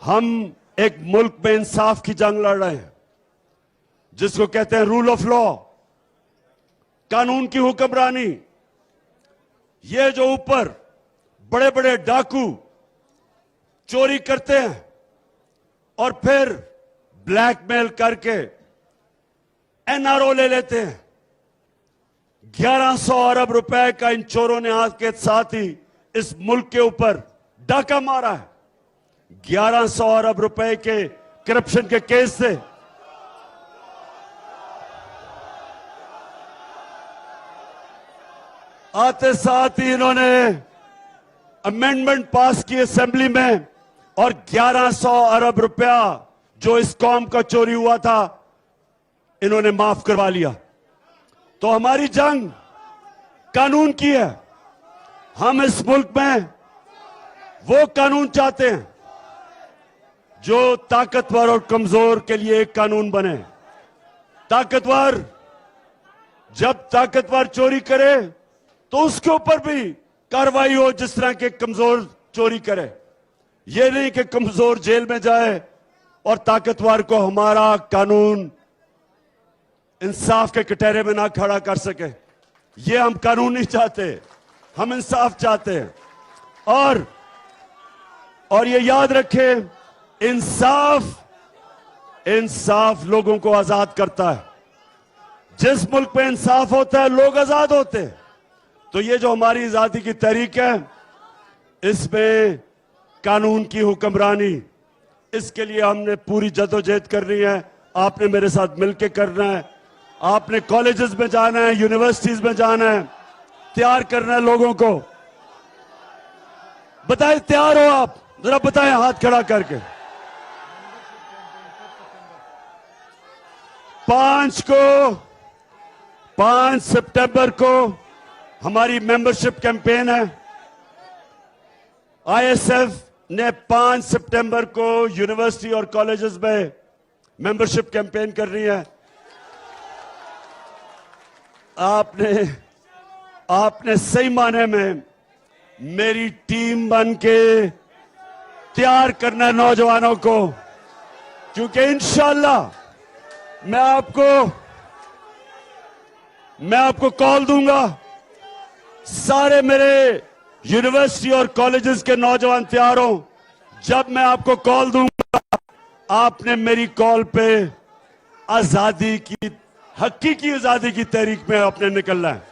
हम एक मुल्क में इंसाफ की जंग लड़ रहे हैं, जिसको कहते हैं रूल ऑफ लॉ, कानून की हुक्मरानी। ये जो ऊपर बड़े बड़े डाकू चोरी करते हैं और फिर ब्लैकमेल करके एनआरओ ले लेते हैं, 1100 अरब रुपए का इन चोरों ने आज के साथ ही इस मुल्क के ऊपर डाका मारा है। 1100 अरब रुपए के करप्शन के केस से आते साथ ही इन्होंने अमेंडमेंट पास की असेंबली में और 1100 अरब रुपया जो इस कौम का चोरी हुआ था इन्होंने माफ करवा लिया। तो हमारी जंग कानून की है। हम इस मुल्क में वो कानून चाहते हैं जो ताकतवर और कमजोर के लिए एक कानून बने। ताकतवर जब ताकतवर चोरी करे तो उसके ऊपर भी कार्रवाई हो जिस तरह के कमजोर चोरी करे। ये नहीं कि कमजोर जेल में जाए और ताकतवर को हमारा कानून इंसाफ के कटहरे में ना खड़ा कर सके। ये हम कानून नहीं चाहते, हम इंसाफ चाहते हैं। और ये याद रखें, इंसाफ लोगों को आजाद करता है। जिस मुल्क में इंसाफ होता है लोग आजाद होते हैं। तो ये जो हमारी आजादी की तहरीक है, इसमें कानून की हुक्मरानी, इसके लिए हमने पूरी जदोजहद करनी है। आपने मेरे साथ मिलकर करना है। आपने कॉलेजेस में जाना है, यूनिवर्सिटीज में जाना है, तैयार करना है लोगों को। बताएं तैयार हो आप? जरा बताएं हाथ खड़ा करके। 5 सितंबर को हमारी मेंबरशिप कैंपेन है। आईएसएफ ने 5 सितंबर को यूनिवर्सिटी और कॉलेजेस में मेंबरशिप कैंपेन कर रही है। आपने सही माने में मेरी टीम बन के तैयार करना है नौजवानों को, क्योंकि इंशाअल्लाह मैं आपको कॉल दूंगा। सारे मेरे यूनिवर्सिटी और कॉलेजेस के नौजवान तैयार हो। जब मैं आपको कॉल दूंगा, आपने मेरी कॉल पे आजादी की, हकीकी आजादी की तहरीक में आपने निकलना है।